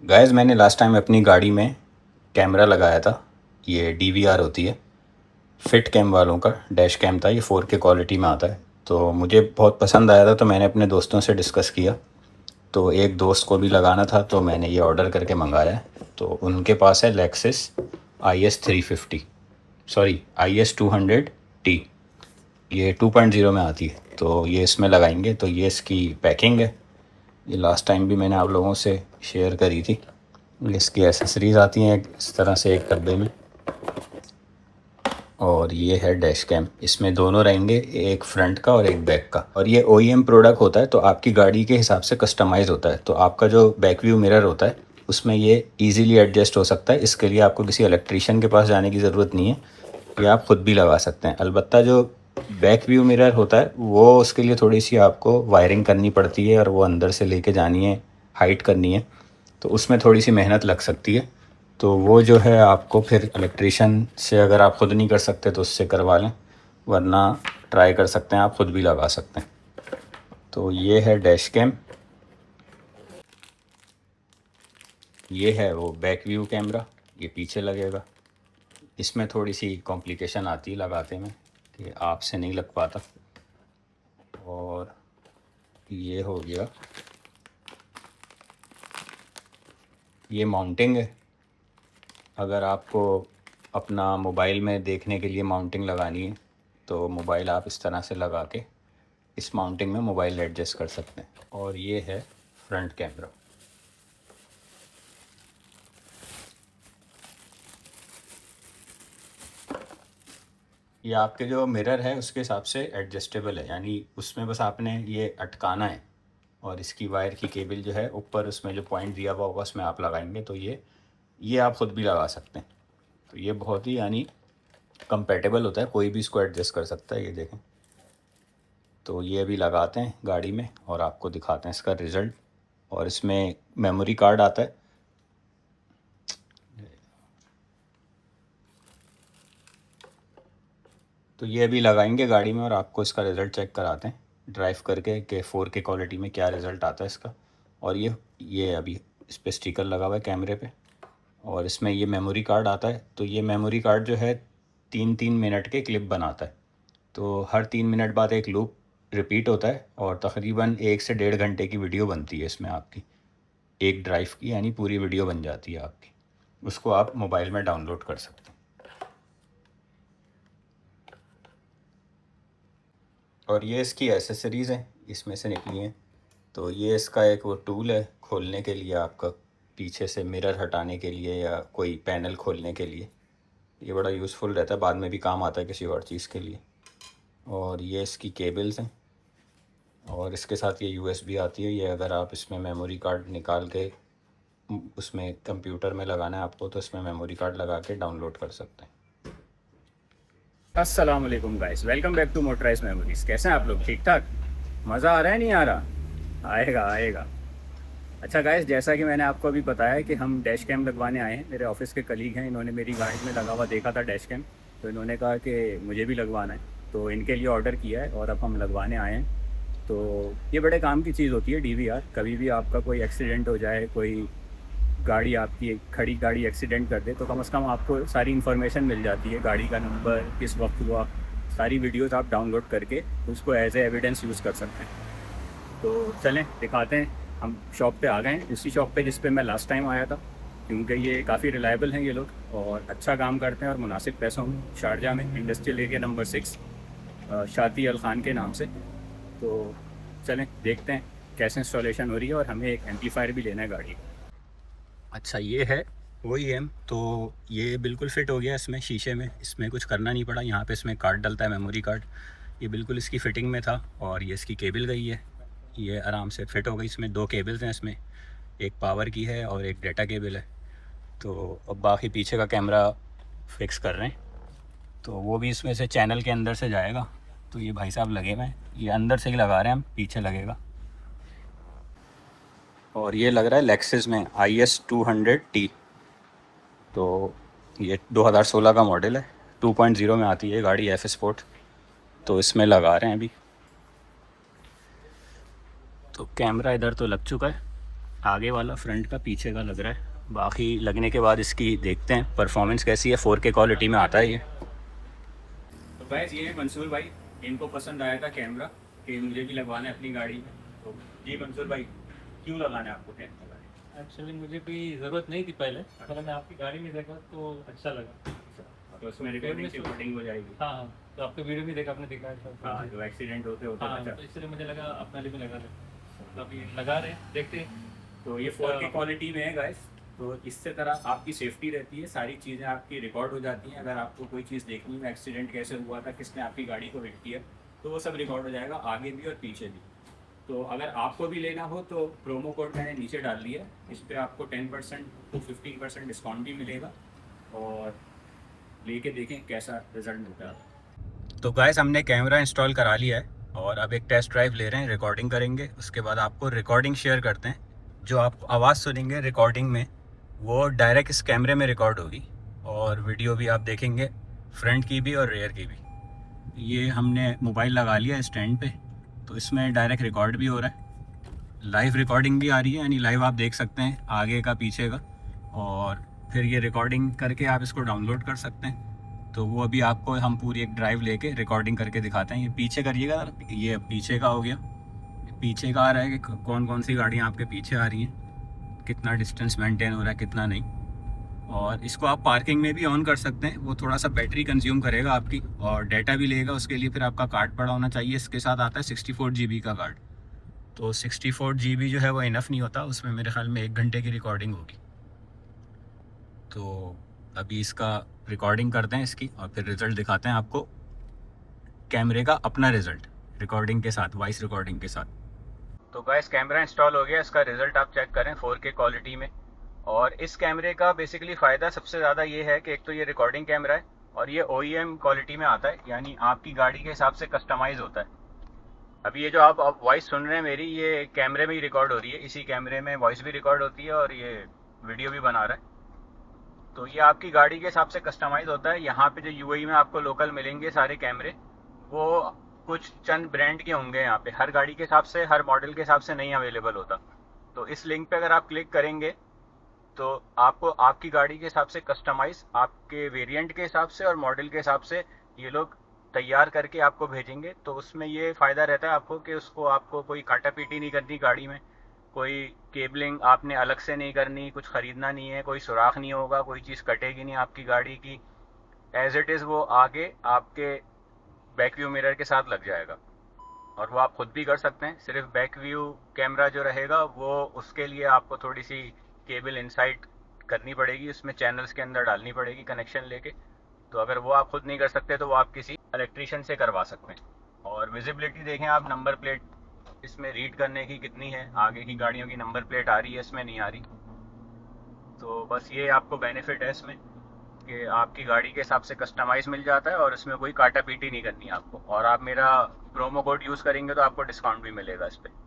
Guys मैंने last time अपनी गाड़ी में कैमरा लगाया था। ये डीवीआर होती है, फिट कैम वालों का डैश कैम था। ये 4K क्वालिटी में आता है। तो मुझे बहुत पसंद आया था, तो मैंने अपने दोस्तों से डिस्कस किया। तो एक दोस्त को भी लगाना था, तो मैंने ये ऑर्डर करके मंगाया है। तो उनके पास है Lexus IS 350, sorry IS 200T। ये 2.0 में आती है, तो ये इसमें लगाएंगे। तो ये इसकी पैकिंग है। ये लास्ट टाइम भी मैंने आप लोगों से शेयर करी थी। इसकी एसेसरीज़ आती हैं इस तरह से एक डब्बे में। और ये है डैश कैम, इसमें दोनों रहेंगे, एक फ्रंट का और एक बैक का। और ये OEM प्रोडक्ट होता है, तो आपकी गाड़ी के हिसाब से कस्टमाइज़ होता है। तो आपका जो बैक व्यू मिरर होता है उसमें ये इजीली एडजस्ट हो सकता है। इसके लिए आपको किसी इलेक्ट्रीशियन के पास जाने की ज़रूरत नहीं है, ये आप ख़ुद भी लगा सकते हैं। अलबत्ता जो बैक व्यू मिरर होता है वो उसके लिए थोड़ी सी आपको वायरिंग करनी पड़ती है, और वो अंदर से लेके जानी है, हाइट करनी है, तो उसमें थोड़ी सी मेहनत लग सकती है। तो वो जो है आपको फिर इलेक्ट्रीशियन से, अगर आप ख़ुद नहीं कर सकते तो उससे करवा लें, वरना ट्राई कर सकते हैं, आप ख़ुद भी लगा सकते हैं। तो ये है डैश कैम, ये है वो बैक व्यू कैमरा, ये पीछे लगेगा। इसमें थोड़ी सी कॉम्प्लिकेशन आती है लगाते में कि आपसे नहीं लग पाता। और ये हो गया, ये माउंटिंग है। अगर आपको अपना मोबाइल में देखने के लिए माउंटिंग लगानी है, तो मोबाइल आप इस तरह से लगा के इस माउंटिंग में मोबाइल एडजस्ट कर सकते हैं। और ये है फ्रंट कैमरा। ये आपके जो मिरर है उसके हिसाब से एडजस्टेबल है, यानी उसमें बस आपने ये अटकाना है। और इसकी वायर की केबल जो है ऊपर, उसमें जो पॉइंट दिया हुआ होगा उसमें आप लगाएंगे, तो ये आप ख़ुद भी लगा सकते हैं। तो ये बहुत ही यानी कंपेटेबल होता है, कोई भी इसको एडजस्ट कर सकता है। ये देखें, तो ये अभी लगाते हैं गाड़ी में और आपको दिखाते हैं इसका रिज़ल्ट। और इसमें मेमोरी कार्ड आता है। तो ये अभी लगाएंगे गाड़ी में और आपको इसका रिज़ल्ट चेक कराते हैं ड्राइव करके कि 4K क्वालिटी में क्या रिज़ल्ट आता है इसका। और ये अभी इस पर स्टिकर लगा हुआ है कैमरे पे। और इसमें ये मेमोरी कार्ड आता है। तो ये मेमोरी कार्ड जो है 3-3 मिनट के क्लिप बनाता है। तो हर 3 मिनट बाद एक लूप रिपीट होता है, और तकरीबन 1 से 1.5 घंटे की वीडियो बनती है इसमें आपकी, एक ड्राइव की, यानी पूरी वीडियो बन जाती है आपकी। उसको आप मोबाइल में डाउनलोड कर सकते हैं। और ये इसकी एसेसरीज़ हैं, इसमें से निकली हैं। तो ये इसका एक वो टूल है खोलने के लिए, आपका पीछे से मिरर हटाने के लिए या कोई पैनल खोलने के लिए। ये बड़ा यूज़फुल रहता है, बाद में भी काम आता है किसी और चीज़ के लिए। और ये इसकी केबल्स हैं, और इसके साथ ये USB आती है। ये अगर आप इसमें मेमोरी कार्ड निकाल के उसमें कंप्यूटर में लगाना है आपको, तो इसमें मेमोरी कार्ड लगा के डाउनलोड कर सकते हैं। अस्सलाम वालेकुम guys, welcome back to motorise memories. कैसे हैं आप लोग? ठीक ठाक? मज़ा आ रहा है, नहीं आ रहा? आएगा आएगा। अच्छा गाइस, जैसा कि मैंने आपको अभी बताया कि हम डैश कैम लगवाने आए हैं। मेरे ऑफिस के कलीग हैं, इन्होंने मेरी गाड़ी में लगा हुआ देखा था डैश कैम, तो इन्होंने कहा कि मुझे भी लगवाना है। तो इनके लिए ऑर्डर किया है और अब हम लगवाने आए हैं। तो ये बड़े काम की चीज़ होती है DVR। कभी भी आपका कोई एक्सीडेंट हो जाए, कोई गाड़ी आपकी एक खड़ी गाड़ी एक्सीडेंट कर दे, तो कम से कम आपको सारी इन्फॉर्मेशन मिल जाती है, गाड़ी का नंबर, किस वक्त हुआ, सारी वीडियोस आप डाउनलोड करके उसको एज ए एविडेंस यूज़ कर सकते हैं। तो चलें दिखाते हैं। हम शॉप पे आ गए हैं, उसी शॉप पे जिस पे मैं लास्ट टाइम आया था, क्योंकि ये काफ़ी रिलायबल हैं ये लोग और अच्छा काम करते हैं और मुनासिब पैसों में। शारजा में इंडस्ट्रियल एरिया नंबर 6, शाती अल ख़ान के नाम से। तो चलें देखते हैं कैसे इंस्टॉलेशन हो रही है, और हमें एक एम्पलीफायर भी लेना है गाड़ी का। अच्छा, ये है OEM। तो ये बिल्कुल फिट हो गया इसमें, शीशे में, इसमें कुछ करना नहीं पड़ा। यहाँ पे इसमें कार्ड डलता है, मेमोरी कार्ड, ये बिल्कुल इसकी फ़िटिंग में था। और ये इसकी केबल गई है, ये आराम से फिट हो गई। इसमें 2 केबल्स हैं इसमें, एक पावर की है और एक डेटा केबल है। तो अब बाकी पीछे का कैमरा फिक्स कर रहे हैं, तो वो भी इसमें से चैनल के अंदर से जाएगा। तो ये भाई साहब लगे हुए हैं, ये अंदर से ही लगा रहे हैं हम, पीछे लगेगा। और ये लग रहा है लेक्सिस में IS 200T। तो ये 2016 का मॉडल है, 2.0 में आती है गाड़ी, F स्पोर्ट। तो इसमें लगा रहे हैं अभी। तो कैमरा इधर तो लग चुका है, आगे वाला फ्रंट का पीछे का लग रहा है, बाकी लगने के बाद इसकी देखते हैं परफॉर्मेंस कैसी है। 4K क्वालिटी में आता है ये। तो गाइस ये है मंसूर भाई, इनको पसंद आया था कैमरा कि मुझे भी लगवाना है अपनी गाड़ी में। तो जी मंसूर भाई, क्यों लगाना है आपको कैमरा? एक्चुअली मुझे कोई ज़रूरत नहीं थी पहले, मैं आपकी गाड़ी में देखा तो अच्छा लगा। तो उसमें रिकॉर्डिंग की रिकॉर्डिंग हो जाएगी। हाँ हाँ, तो आपके वीडियो भी देखा, आपने देखा है। हाँ, जो एक्सीडेंट होते होते हाँ, बचा। तो इसलिए मुझे लगा अपना लिए में लगा लें, तो अभी लगा रहे हैं, देखते हैं। तो ये 4K क्वालिटी में है गाइस, तो इससे तरह आपकी सेफ्टी रहती है, सारी चीज़ें आपकी रिकॉर्ड हो जाती हैं। अगर आपको कोई चीज़ देखनी है, एक्सीडेंट कैसे हुआ था, किसने आपकी गाड़ी को हिट किया, तो वो सब रिकॉर्ड हो जाएगा, आगे भी और पीछे भी। तो अगर आपको भी लेना हो तो प्रोमो कोड मैंने नीचे डाल दिया है, इस पर आपको 10% to 15% डिस्काउंट भी मिलेगा, और लेके देखें कैसा रिजल्ट मिलता है। तो गाइस हमने कैमरा इंस्टॉल करा लिया है और अब एक टेस्ट ड्राइव ले रहे हैं, रिकॉर्डिंग करेंगे। उसके बाद आपको रिकॉर्डिंग शेयर करते हैं। जो आप आवाज़ सुनेंगे रिकॉर्डिंग में, वो डायरेक्ट इस कैमरे में रिकॉर्ड होगी, और वीडियो भी आप देखेंगे, फ्रंट की भी और रेयर की भी। ये हमने मोबाइल लगा लिया स्टैंड पे, तो इसमें डायरेक्ट रिकॉर्ड भी हो रहा है, लाइव रिकॉर्डिंग भी आ रही है, यानी लाइव आप देख सकते हैं आगे का पीछे का, और फिर ये रिकॉर्डिंग करके आप इसको डाउनलोड कर सकते हैं। तो वो अभी आपको हम पूरी एक ड्राइव लेके रिकॉर्डिंग करके दिखाते हैं। ये पीछे करिएगा, ये पीछे का हो गया, पीछे का आ रहा है कि कौन कौन सी गाड़ियाँ आपके पीछे आ रही हैं, कितना डिस्टेंस मेंटेन हो रहा है, कितना नहीं। और इसको आप पार्किंग में भी ऑन कर सकते हैं, वो थोड़ा सा बैटरी कंज्यूम करेगा आपकी और डाटा भी लेगा। उसके लिए फिर आपका कार्ड पड़ा होना चाहिए। इसके साथ आता है 64 GB का कार्ड, तो 64 GB जो है वो इनफ नहीं होता, उसमें मेरे ख्याल में 1 घंटे की रिकॉर्डिंग होगी। तो अभी इसका रिकॉर्डिंग करते हैं इसकी, और फिर रिज़ल्ट दिखाते हैं आपको, कैमरे का अपना रिज़ल्ट रिकॉर्डिंग के साथ, वॉइस रिकॉर्डिंग के साथ। तो गाइस कैमरा इंस्टॉल हो गया, इसका रिज़ल्ट आप चेक करें 4K क्वालिटी में। और इस कैमरे का बेसिकली फ़ायदा सबसे ज़्यादा ये है कि एक तो ये रिकॉर्डिंग कैमरा है, और ये OEM क्वालिटी में आता है, यानी आपकी गाड़ी के हिसाब से कस्टमाइज़ होता है। अभी ये जो आप वॉइस सुन रहे हैं मेरी, ये कैमरे में ही रिकॉर्ड हो रही है, इसी कैमरे में वॉइस भी रिकॉर्ड होती है और ये वीडियो भी बना रहा है। तो ये आपकी गाड़ी के हिसाब से कस्टमाइज़ होता है। यहाँ पे जो UAE में आपको लोकल मिलेंगे सारे कैमरे, वो कुछ चंद ब्रांड के होंगे। यहाँ पे हर गाड़ी के हिसाब से, हर मॉडल के हिसाब से नहीं अवेलेबल होता। तो इस लिंक पे अगर आप क्लिक करेंगे तो आपको आपकी गाड़ी के हिसाब से कस्टमाइज़, आपके वेरिएंट के हिसाब से और मॉडल के हिसाब से ये लोग तैयार करके आपको भेजेंगे। तो उसमें ये फ़ायदा रहता है आपको कि उसको आपको कोई काटा पीटी नहीं करनी गाड़ी में, कोई केबलिंग आपने अलग से नहीं करनी, कुछ ख़रीदना नहीं है, कोई सुराख नहीं होगा, कोई चीज़ कटेगी नहीं आपकी गाड़ी की। एज इट इज़ वो आगे आपके बैक व्यू मिरर के साथ लग जाएगा, और वो आप खुद भी कर सकते हैं। सिर्फ बैक व्यू कैमरा जो रहेगा वो, उसके लिए आपको थोड़ी सी केबल इंसाइड करनी पड़ेगी, उसमें चैनल्स के अंदर डालनी पड़ेगी कनेक्शन लेके। तो अगर वो आप खुद नहीं कर सकते तो वो आप किसी इलेक्ट्रीशियन से करवा सकते हैं। और विजिबिलिटी देखें आप, नंबर प्लेट इसमें रीड करने की कितनी है, आगे की गाड़ियों की नंबर प्लेट आ रही है, इसमें नहीं आ रही। तो बस ये आपको बेनिफिट है इसमें कि आपकी गाड़ी के हिसाब से कस्टमाइज़ मिल जाता है, और इसमें कोई काटा पीटी नहीं करनी आपको। और आप मेरा प्रोमो कोड यूज़ करेंगे तो आपको डिस्काउंट भी मिलेगा इस पर।